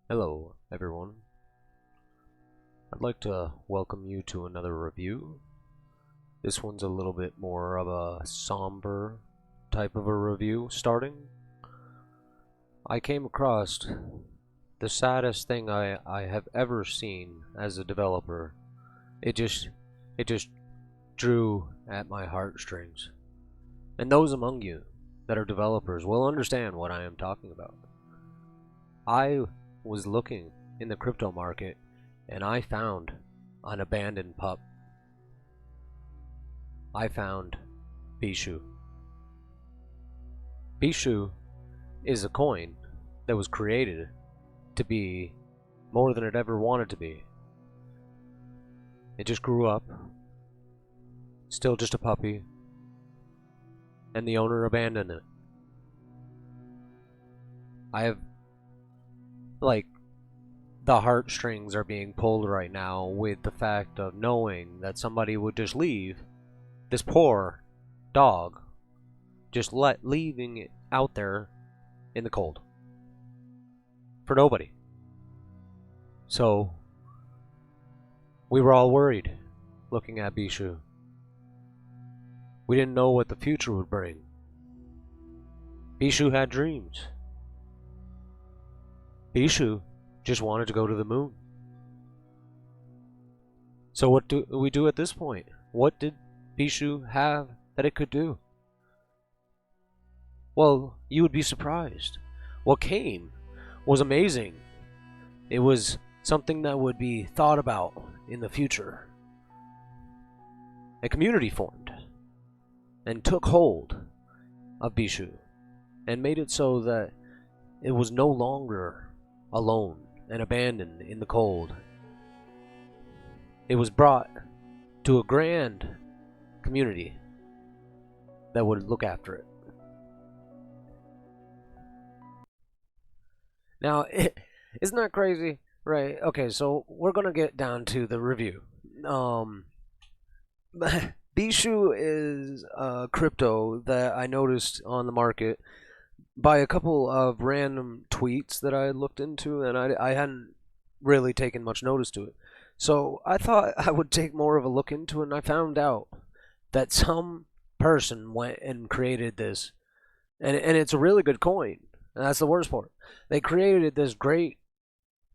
Hello, everyone. I'd like to welcome you to another review. This one's a little bit more of a somber type of a review starting. I came across the saddest thing I have ever seen as a developer. It just drew at my heartstrings. And those among you that are developers will understand what I am talking about. I was looking in the crypto market and I found an abandoned pup. I found BISHU. BISHU is a coin that was created to be more than it ever wanted to be. It just grew up, still just a puppy, and the owner abandoned it. I have, the heartstrings are being pulled right now with the fact of knowing that somebody would just leave this poor dog, just leaving it out there in the cold for nobody. So we were all worried looking at BISHU. We didn't know what the future would bring. BISHU had dreams. BISHU just wanted to go to the moon. So what do we do at this point? What did BISHU have that it could do? Well, you would be surprised. What came was amazing. It was something that would be thought about in the future. A community formed and took hold of BISHU and made it so that it was no longer alone and abandoned in the cold. It was brought to a grand community that would look after it. Now, isn't that crazy? Right, okay, so we're gonna get down to the review. BISHU is a crypto that I noticed on the market by a couple of random tweets that I had looked into, and I hadn't really taken much notice to it. So I thought I would take more of a look into it, and I found out that some person went and created this, and it's a really good coin, and that's the worst part. They created this great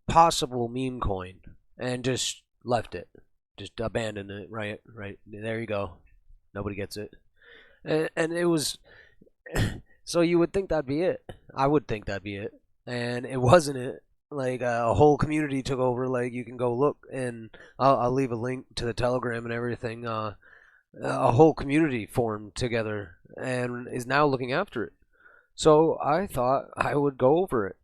possible meme coin and just left it, just abandoned it. Right there you go. Nobody gets it, and it was. So you would think that'd be it. I would think that'd be it, and it wasn't it. Like a whole community took over. Like you can go look, and I'll leave a link to the Telegram and everything. A whole community formed together and is now looking after it. So I thought I would go over it.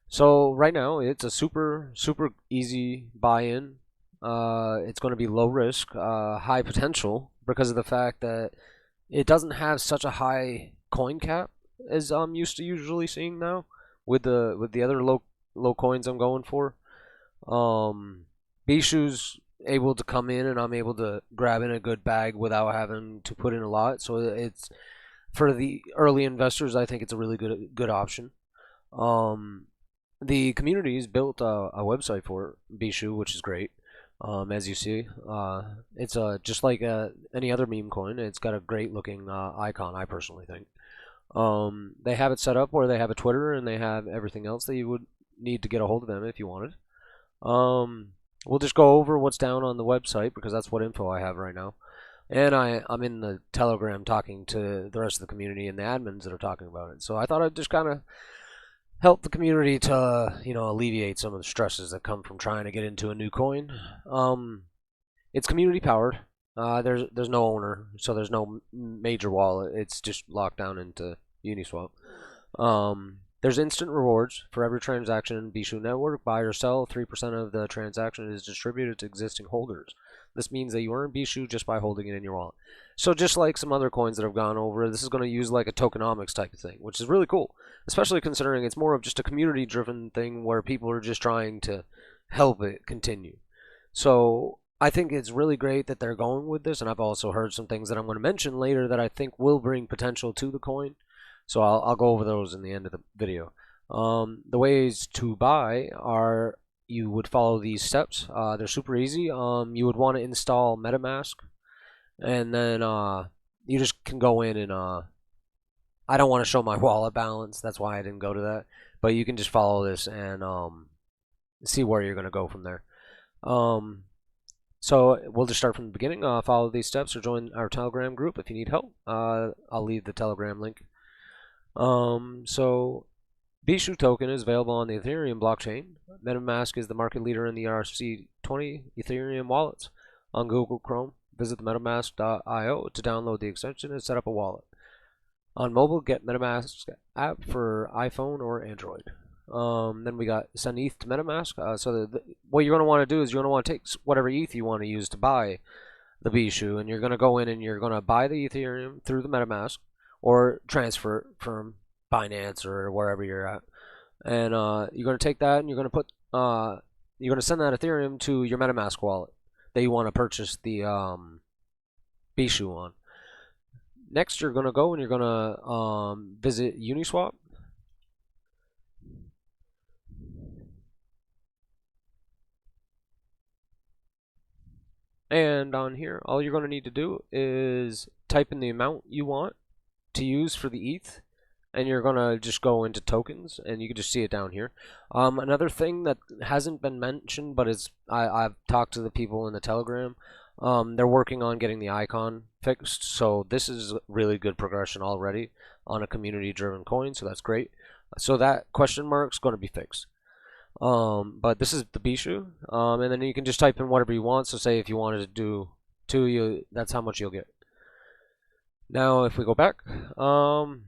So right now it's a super easy buy-in. It's going to be low risk, high potential because of the fact that it doesn't have such a high coin cap as I'm used to usually seeing now with the other low coins I'm going for. BISHU's able to come in and I'm able to grab in a good bag without having to put in a lot. So it's for the early investors. I think it's a really good option. The community's built a website for BISHU, which is great. As you see, it's just like any other meme coin. It's got a great looking icon, I personally think. They have it set up where they have a Twitter and they have everything else that you would need to get a hold of them if you wanted. We'll just go over what's down on the website because that's what info I have right now. And I'm in the Telegram talking to the rest of the community and the admins that are talking about it. So I thought I'd just kind of help the community to, alleviate some of the stresses that come from trying to get into a new coin. It's community powered. There's no owner, so there's no major wallet. It's just locked down into Uniswap. There's instant rewards for every transaction in BISHU network. Buy or sell, 3% of the transaction is distributed to existing holders. This means that you earn BISHU just by holding it in your wallet. So just like some other coins that have gone over, this is going to use like a tokenomics type of thing, which is really cool, especially considering it's more of just a community-driven thing where people are just trying to help it continue. So I think it's really great that they're going with this, and I've also heard some things that I'm going to mention later that I think will bring potential to the coin. So I'll go over those in the end of the video. The ways to buy are you would follow these steps. They're super easy. You would want to install MetaMask, and then you just can go in and I don't want to show my wallet balance. That's why I didn't go to that. But you can just follow this and see where you're gonna go from there. So we'll just start from the beginning. Follow these steps or join our Telegram group if you need help. I'll leave the Telegram link. So BISHU token is available on the Ethereum blockchain. MetaMask is the market leader in the ERC20 Ethereum wallets. On Google Chrome, visit the MetaMask.io to download the extension and set up a wallet. On mobile, get MetaMask app for iPhone or Android. Then we got send ETH to MetaMask. So what you're going to want to do is you're going to want to take whatever ETH you want to use to buy the BISHU, and you're going to go in and you're going to buy the Ethereum through the MetaMask or transfer it from Binance or wherever you're at. And you're going to take that and you're going to put you're going to send that Ethereum to your MetaMask wallet that you want to purchase the BISHU on. Next, you're going to go and you're going to visit Uniswap. And on here, all you're going to need to do is type in the amount you want to use for the ETH, and you're going to just go into tokens, and you can just see it down here. Another thing that hasn't been mentioned, but I've talked to the people in the Telegram. They're working on getting the icon fixed, so this is really good progression already on a community-driven coin, so that's great. So that question mark's going to be fixed. But this is the BISHU, and then you can just type in whatever you want. So say if you wanted to do 2, that's how much you'll get. Now if we go back, and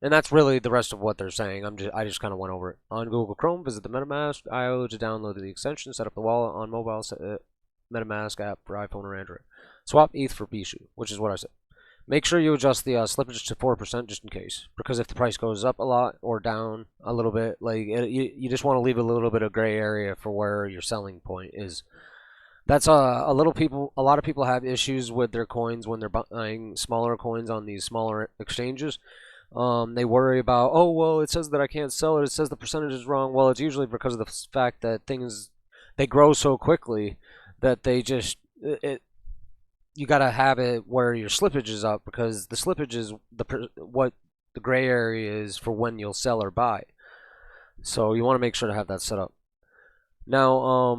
that's really the rest of what they're saying. I just kind of went over it. On Google Chrome, visit the MetaMask.io to download the extension, set up the wallet on mobile, MetaMask app for iPhone or Android. Swap ETH for BISHU, which is what I said. Make sure you adjust the slippage to 4% just in case, because if the price goes up a lot or down a little bit, like you just want to leave a little bit of gray area for where your selling point is. That's a lot of people have issues with their coins when they're buying smaller coins on these smaller exchanges. They worry about, oh well, it says that I can't sell it. It says the percentage is wrong. Well, it's usually because of the fact that they grow so quickly that they just you gotta have it where your slippage is up, because the slippage is what the gray area is for when you'll sell or buy. So you want to make sure to have that set up. Now,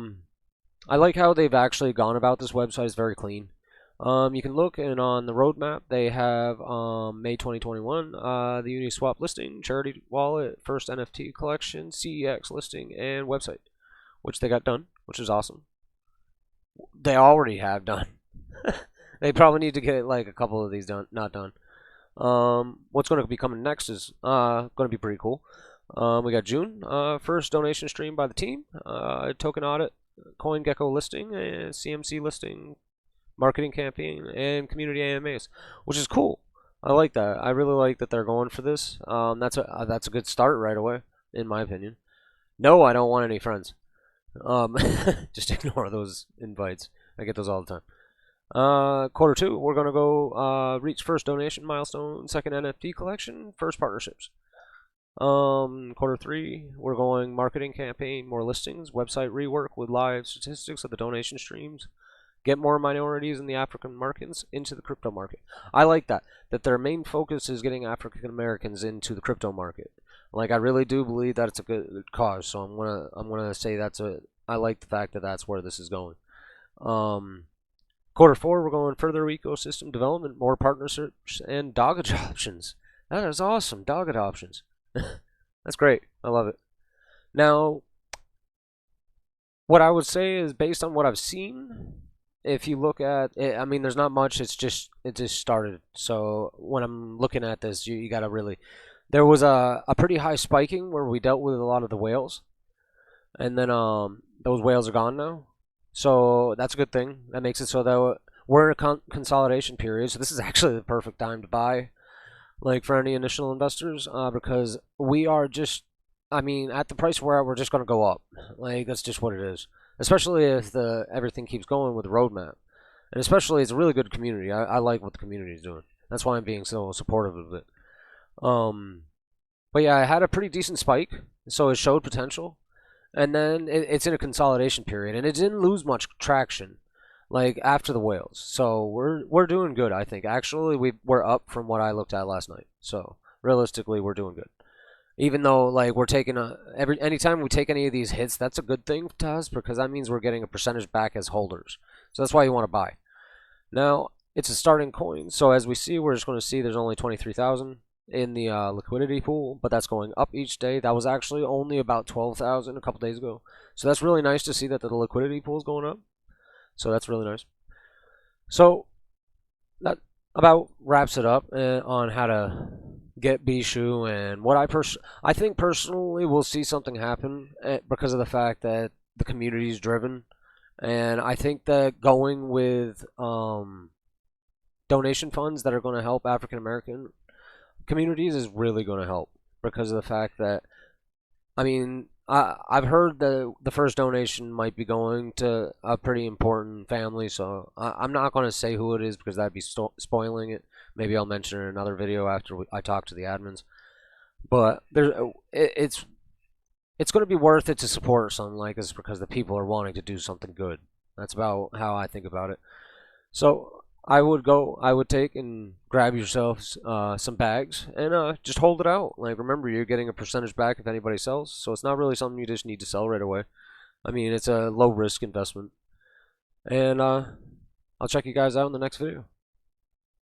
I like how they've actually gone about this website. It's very clean. You can look, and on the roadmap they have May 2021, the Uniswap listing, charity wallet, first NFT collection, CEX listing, and website, which they got done, which is awesome. They already have done. They probably need to get like a couple of these done, not done. What's going to be coming next is going to be pretty cool. We got June, first donation stream by the team, token audit, CoinGecko listing, CMC listing, marketing campaign, and community AMAs, which is cool. I like that. I really like that they're going for this. That's a good start right away, in my opinion. No, I don't want any friends. Just ignore those invites. I get those all the time. Quarter 2, we're gonna go reach first donation milestone, second NFT collection, first partnerships. Quarter 3, we're going marketing campaign, more listings, website rework with live statistics of the donation streams, get more minorities in the African markets into the crypto market. I like that their main focus is getting African Americans into the crypto market. Like, I really do believe that it's a good cause, so I'm gonna say I like the fact that that's where this is going. Quarter 4, we're going further ecosystem development, more partnerships, and Doge options. That is awesome, Doge options. That's great. I love it. Now, what I would say is, based on what I've seen, if you look at it, I mean, there's not much. It just started. So when I'm looking at this, you gotta really. There was a pretty high spiking where we dealt with a lot of the whales, and then those whales are gone now. So that's a good thing. That makes it so that we're in a consolidation period. So this is actually the perfect time to buy, like, for any initial investors, because we are just, I mean, at the price we're at, we're just going to go up. Like, that's just what it is. Especially if everything keeps going with the roadmap. And especially, it's a really good community. I like what the community is doing. That's why I'm being so supportive of it. But yeah, I had a pretty decent spike. so it showed potential, and then it's in a consolidation period, and it didn't lose much traction like after the whales. So we're doing good, I think. Actually, we're up from what I looked at last night. So realistically, we're doing good. Even though like we're taking anytime we take any of these hits, that's a good thing to us because that means we're getting a percentage back as holders. So that's why you want to buy. Now it's a starting coin, so as we see, we're just going to see there's only 23,000 in the liquidity pool, but that's going up each day. That was actually only about 12,000 a couple days ago. So that's really nice to see that the liquidity pool is going up. So that's really nice. So that about wraps it up on how to get BISHU and what I think personally we'll see something happen because of the fact that the community is driven, and I think that going with donation funds that are going to help African American communities is really going to help because of the fact that I mean, I've heard that the first donation might be going to a pretty important family, so I'm not going to say who it is because that'd be spoiling it. Maybe I'll mention it in another video after I talk to the admins. But it's going to be worth it to support something like this because the people are wanting to do something good. That's about how I think about it. So I would take and grab yourselves some bags and just hold it out. Like, remember, you're getting a percentage back if anybody sells, so it's not really something you just need to sell right away. I mean, it's a low risk investment. And I'll check you guys out in the next video.